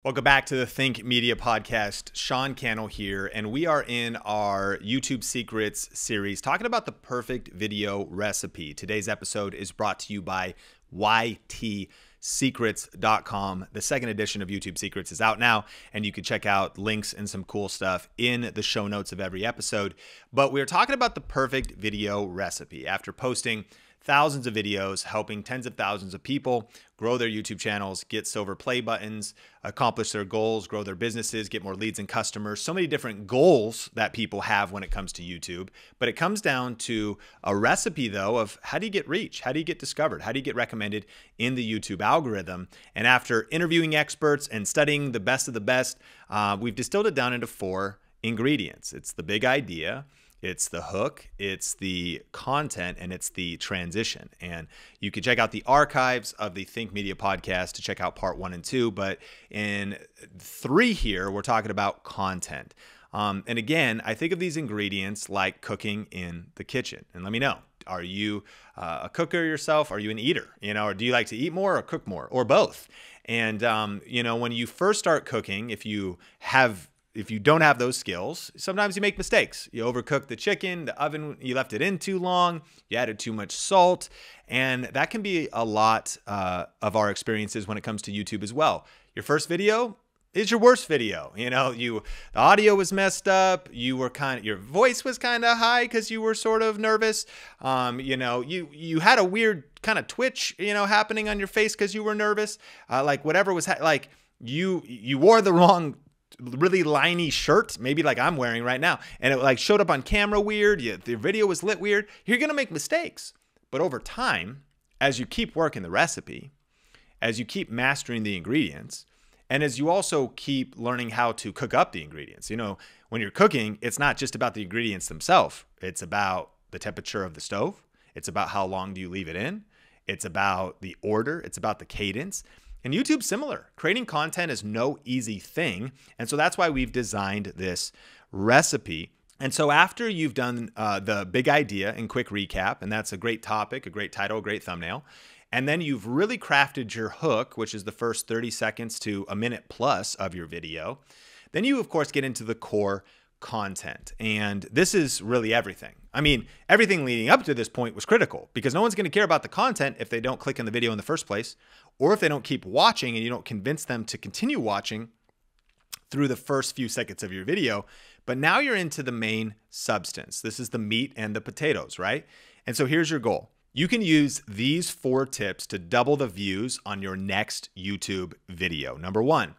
Welcome back to the Think Media Podcast. Sean Cannell here, and we are in our YouTube Secrets series talking about the perfect video recipe. Today's episode is brought to you by ytsecrets.com. The second edition of YouTube Secrets is out now, and you can check out links and some cool stuff in the show notes of every episode. But we're talking about the perfect video recipe after posting thousands of videos, helping tens of thousands of people grow their YouTube channels, get silver play buttons, accomplish their goals, grow their businesses, get more leads and customers. So many different goals that people have when it comes to YouTube. But it comes down to a recipe, though, of how do you get reach? How do you get discovered? How do you get recommended in the YouTube algorithm? And after interviewing experts and studying the best of the best, we've distilled it down into 4 ingredients. It's the big idea, it's the hook, it's the content, and it's the transition. And you can check out the archives of the Think Media podcast to check out part 1 and 2. But in 3 here, we're talking about content. And again, I think of these ingredients like cooking in the kitchen. And let me know, are you a cooker yourself? Are you an eater? Or do you like to eat more or cook more, or both? And when you first start cooking, if you don't have those skills, sometimes you make mistakes. You overcook the chicken, the oven, you left it in too long, you added too much salt, and that can be a lot of our experiences when it comes to YouTube as well. Your first video is your worst video. The audio was messed up, your voice was kind of high because you were sort of nervous. You had a weird kind of twitch, happening on your face because you were nervous. Whatever was you wore the wrong really liney shirt, maybe like I'm wearing right now, and it showed up on camera weird. The video was lit weird. You're gonna make mistakes, but over time, as you keep working the recipe, as you keep mastering the ingredients, and as you also keep learning how to cook up the ingredients, when you're cooking, it's not just about the ingredients themselves. It's about the temperature of the stove. It's about how long do you leave it in. It's about the order. It's about the cadence. And YouTube's similar. Creating content is no easy thing. And so that's why we've designed this recipe. And so after you've done the big idea and quick recap, and that's a great topic, a great title, a great thumbnail, and then you've really crafted your hook, which is the first 30 seconds to a minute plus of your video, then you, of course, get into the core content. And this is really everything. I mean, everything leading up to this point was critical because no one's going to care about the content if they don't click on the video in the first place, or if they don't keep watching and you don't convince them to continue watching through the first few seconds of your video. But now you're into the main substance. This is the meat and the potatoes, right? And so here's your goal. You can use these 4 tips to double the views on your next YouTube video. Number 1,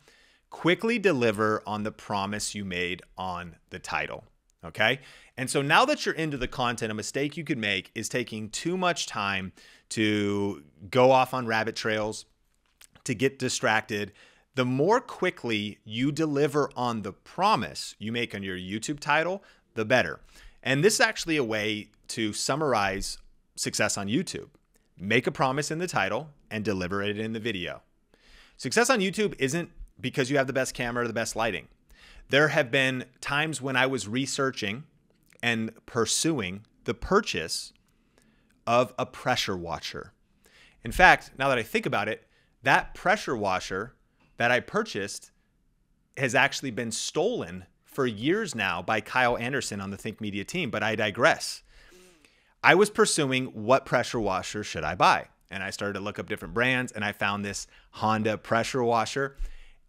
quickly deliver on the promise you made on the title. Okay. And so now that you're into the content, a mistake you could make is taking too much time to go off on rabbit trails, to get distracted. The more quickly you deliver on the promise you make on your YouTube title, the better. And this is actually a way to summarize success on YouTube. Make a promise in the title and deliver it in the video. Success on YouTube isn't because you have the best camera or the best lighting. There have been times when I was researching and pursuing the purchase of a pressure washer. In fact, now that I think about it, that pressure washer that I purchased has actually been stolen for years now by Kyle Anderson on the Think Media team, but I digress. I was pursuing what pressure washer should I buy? And I started to look up different brands, and I found this Honda pressure washer,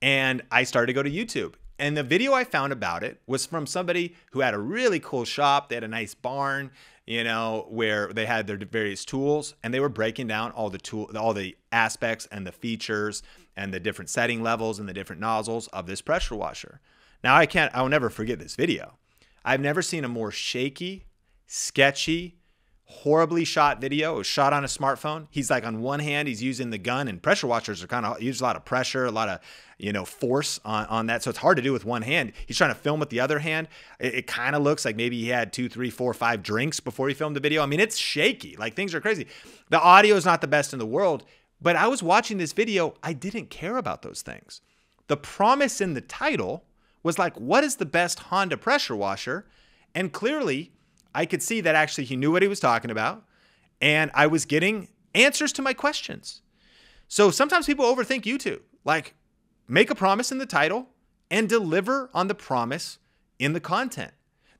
and I started to go to YouTube. And the video I found about it was from somebody who had a really cool shop. They had a nice barn, where they had their various tools, and they were breaking down all the aspects and the features and the different setting levels and the different nozzles of this pressure washer. Now I'll never forget this video. I've never seen a more shaky, sketchy, horribly shot video. It was shot on a smartphone. He's like, on one hand, he's using the gun, and pressure washers are use a lot of pressure, a lot of, force on that. So it's hard to do with one hand. He's trying to film with the other hand. It kind of looks like maybe he had 2, 3, 4, 5 drinks before he filmed the video. I mean, it's shaky. Like, things are crazy. The audio is not the best in the world, but I was watching this video. I didn't care about those things. The promise in the title was like, what is the best Honda pressure washer? And clearly, I could see that actually he knew what he was talking about, and I was getting answers to my questions. So sometimes people overthink YouTube. Like, make a promise in the title and deliver on the promise in the content.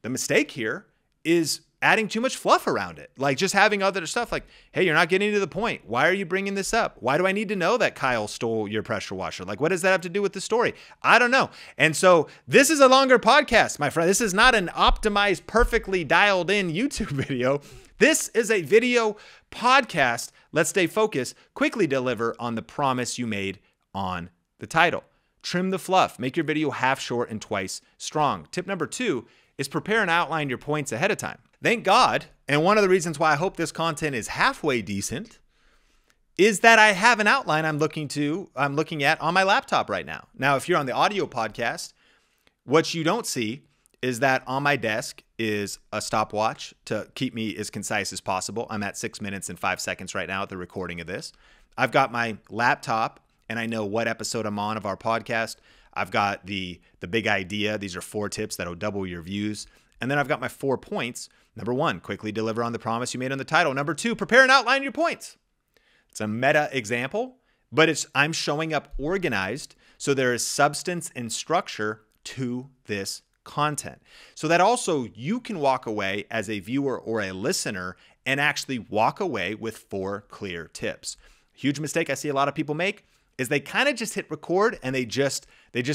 The mistake here is adding too much fluff around it. Like just having other stuff like, hey, you're not getting to the point. Why are you bringing this up? Why do I need to know that Kyle stole your pressure washer? Like, what does that have to do with the story? I don't know. And so this is a longer podcast, my friend. This is not an optimized, perfectly dialed in YouTube video. This is a video podcast. Let's stay focused. Quickly deliver on the promise you made on the title. Trim the fluff. Make your video half short and twice strong. Tip number 2 is prepare and outline your points ahead of time. Thank God, and one of the reasons why I hope this content is halfway decent is that I have an outline I'm looking at on my laptop right now. Now, if you're on the audio podcast, what you don't see is that on my desk is a stopwatch to keep me as concise as possible. I'm at 6 minutes and 5 seconds right now at the recording of this. I've got my laptop and I know what episode I'm on of our podcast. I've got the big idea. These are 4 tips that'll double your views. And then I've got my 4 points. Number 1, quickly deliver on the promise you made on the title. Number 2, prepare and outline your points. It's a meta example, but I'm showing up organized so there is substance and structure to this content. So that also you can walk away as a viewer or a listener and actually walk away with 4 clear tips. Huge mistake I see a lot of people make is they kind of just hit record and they just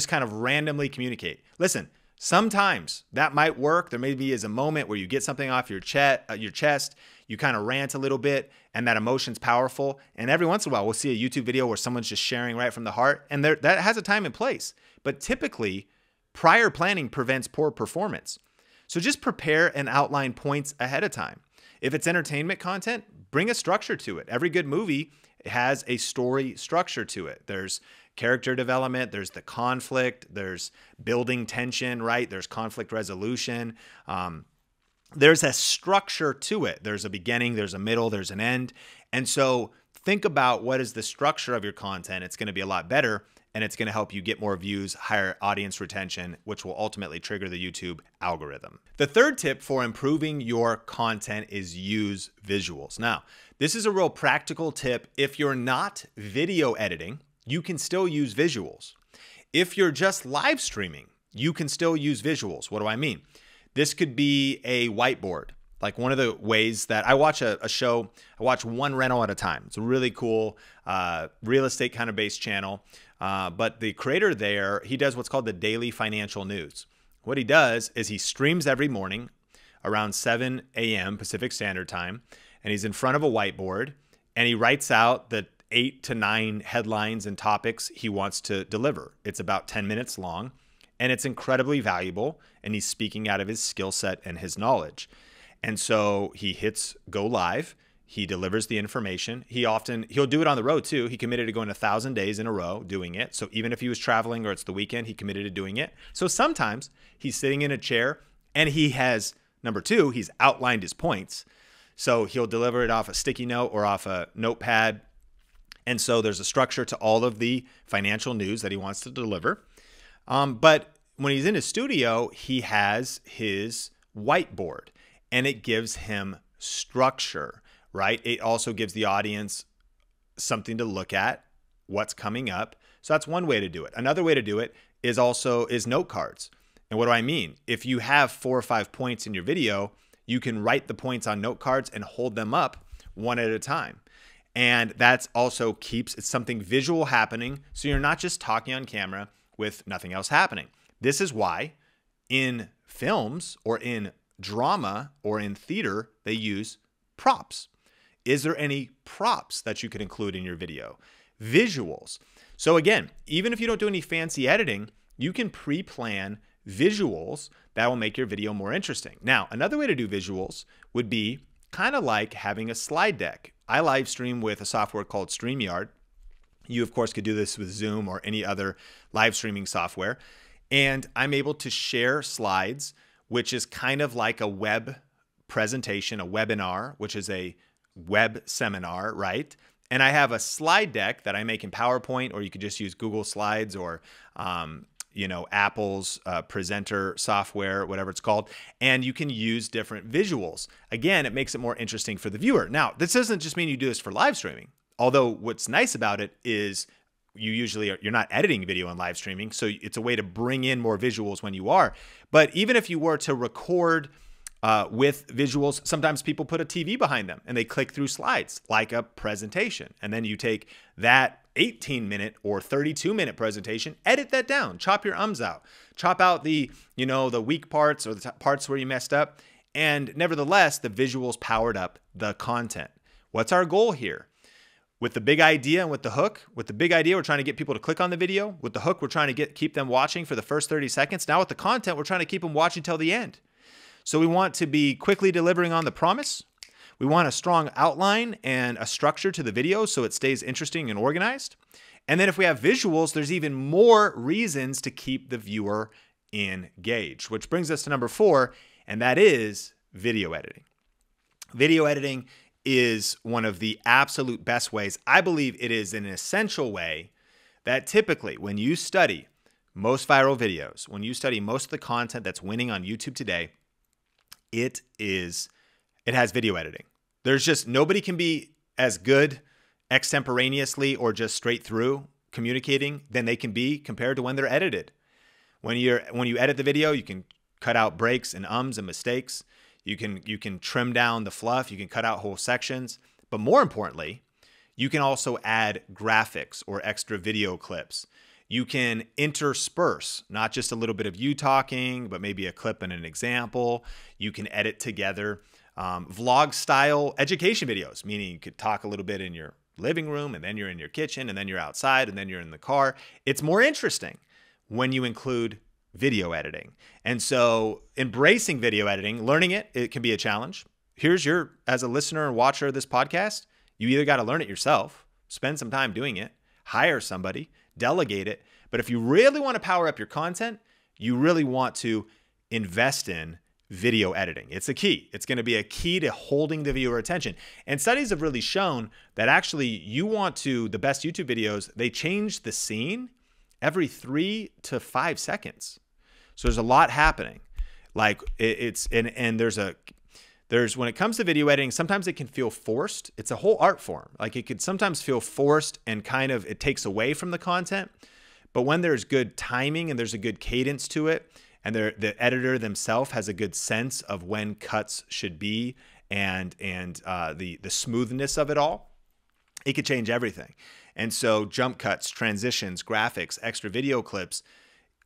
kind of randomly communicate. Listen, sometimes that might work. There maybe is a moment where you get something off your chest, you kind of rant a little bit, and that emotion's powerful. And every once in a while, we'll see a YouTube video where someone's just sharing right from the heart, and that has a time and place. But typically, prior planning prevents poor performance. So just prepare and outline points ahead of time. If it's entertainment content, bring a structure to it. Every good movie has a story structure to it. There's character development, there's the conflict, there's building tension, right? There's conflict resolution. There's a structure to it. There's a beginning, there's a middle, there's an end. And so think about what is the structure of your content. It's going to be a lot better, and it's going to help you get more views, higher audience retention, which will ultimately trigger the YouTube algorithm. The third tip for improving your content is use visuals. Now, this is a real practical tip. If you're not video editing, you can still use visuals. If you're just live streaming, you can still use visuals. What do I mean? This could be a whiteboard. Like one of the ways that I watch a show, I watch One Rental at a Time. It's a really cool real estate kind of based channel. But the creator there, he does what's called the daily financial news. What he does is he streams every morning around 7 a.m. Pacific Standard Time, and he's in front of a whiteboard, and he writes out the 8 to 9 headlines and topics he wants to deliver. It's about 10 minutes long, and it's incredibly valuable, and he's speaking out of his skill set and his knowledge. And so he hits go live. He delivers the information. He'll do it on the road too. He committed to going 1,000 days in a row doing it. So even if he was traveling or it's the weekend, he committed to doing it. So sometimes he's sitting in a chair and he has, number 2, he's outlined his points. So he'll deliver it off a sticky note or off a notepad. And so there's a structure to all of the financial news that he wants to deliver. But when he's in his studio, he has his whiteboard, and it gives him structure, right? It also gives the audience something to look at, what's coming up. So that's one way to do it. Another way to do it is note cards. And what do I mean? If you have 4 or 5 points in your video, you can write the points on note cards and hold them up one at a time. And that's also it's something visual happening. So you're not just talking on camera with nothing else happening. This is why in films or in drama or in theater, they use props. Is there any props that you could include in your video? Visuals. So again, even if you don't do any fancy editing, you can pre-plan visuals that will make your video more interesting. Now, another way to do visuals would be kind of like having a slide deck. I live stream with a software called StreamYard. You, of course, could do this with Zoom or any other live streaming software. And I'm able to share slides, which is kind of like a web presentation, a webinar, which is a web seminar, right? And I have a slide deck that I make in PowerPoint, or you could just use Google Slides or Apple's presenter software, whatever it's called, and you can use different visuals. Again, it makes it more interesting for the viewer. Now, this doesn't just mean you do this for live streaming, although what's nice about it is you're not editing video and live streaming. So it's a way to bring in more visuals when you are. But even if you were to record with visuals, sometimes people put a TV behind them and they click through slides like a presentation. And then you take that 18-minute or 32-minute presentation, edit that down, chop your ums out, chop out the weak parts or the parts where you messed up. And nevertheless, the visuals powered up the content. What's our goal here? With the big idea and with the hook, with the big idea, we're trying to get people to click on the video. With the hook, we're trying to keep them watching for the first 30 seconds. Now with the content, we're trying to keep them watching till the end. So we want to be quickly delivering on the promise. We want a strong outline and a structure to the video so it stays interesting and organized. And then if we have visuals, there's even more reasons to keep the viewer engaged, which brings us to number 4, and that is video editing. Video editing is one of the absolute best ways. I believe it is an essential way that typically when you study most viral videos, when you study most of the content that's winning on YouTube today, it has video editing. There's just nobody can be as good extemporaneously or just straight through communicating than they can be compared to when they're edited. When you edit the video, you can cut out breaks and ums and mistakes. You can trim down the fluff. You can cut out whole sections. But more importantly, you can also add graphics or extra video clips. You can intersperse, not just a little bit of you talking, but maybe a clip and an example. You can edit together vlog style education videos, meaning you could talk a little bit in your living room and then you're in your kitchen and then you're outside and then you're in the car. It's more interesting when you include video editing. And so embracing video editing, learning it can be a challenge. As a listener and watcher of this podcast, you either got to learn it yourself, spend some time doing it, hire somebody, delegate it. But if you really want to power up your content, you really want to invest in video editing. It's a key. It's going to be a key to holding the viewer attention. And studies have really shown that actually the best YouTube videos, they change the scene every 3 to 5 seconds. So there's a lot happening. Like there's when it comes to video editing, sometimes it can feel forced. It's a whole art form. Like it could sometimes feel forced and kind of it takes away from the content. But when there's good timing and there's a good cadence to it, and the editor themselves has a good sense of when cuts should be and the smoothness of it all, it could change everything. And so jump cuts, transitions, graphics, extra video clips,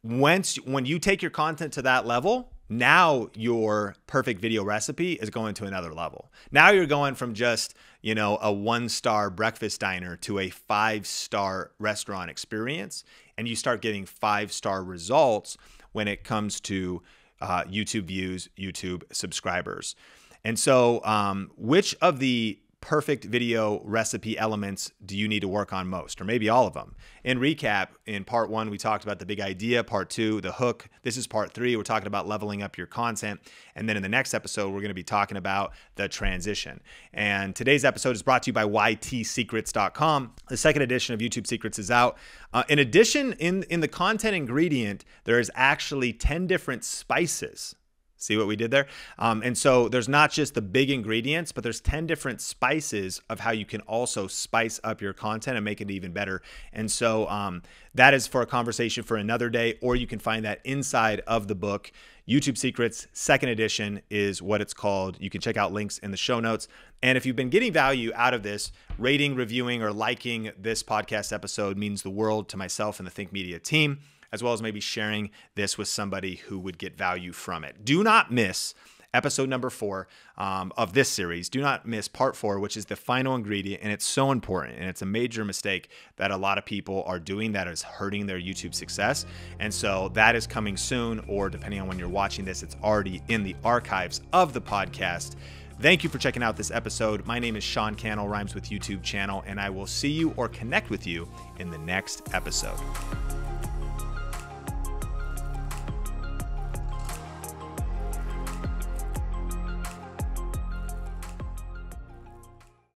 when you take your content to that level, now your perfect video recipe is going to another level. Now you're going from just, a 1-star breakfast diner to a 5-star restaurant experience, and you start getting 5-star results when it comes to YouTube views, YouTube subscribers. And so which of the perfect video recipe elements do you need to work on most, or maybe all of them? In recap, in part 1, we talked about the big idea. Part 2, the hook. This is part 3. We're talking about leveling up your content. And then in the next episode, we're going to be talking about the transition. And today's episode is brought to you by ytsecrets.com. The second edition of YouTube Secrets is out. In addition, in the content ingredient, there is actually 10 different spices. See what we did there? And so there's not just the big ingredients, but there's 10 different spices of how you can also spice up your content and make it even better. And so that is for a conversation for another day, or you can find that inside of the book. YouTube Secrets, second edition is what it's called. You can check out links in the show notes. And if you've been getting value out of this, rating, reviewing, or liking this podcast episode means the world to myself and the Think Media team, as well as maybe sharing this with somebody who would get value from it. Do not miss episode number 4 of this series. Do not miss part 4, which is the final ingredient, and it's so important, and it's a major mistake that a lot of people are doing that is hurting their YouTube success. And so that is coming soon, or depending on when you're watching this, it's already in the archives of the podcast. Thank you for checking out this episode. My name is Sean Cannell, Rhymes with YouTube channel, and I will see you or connect with you in the next episode.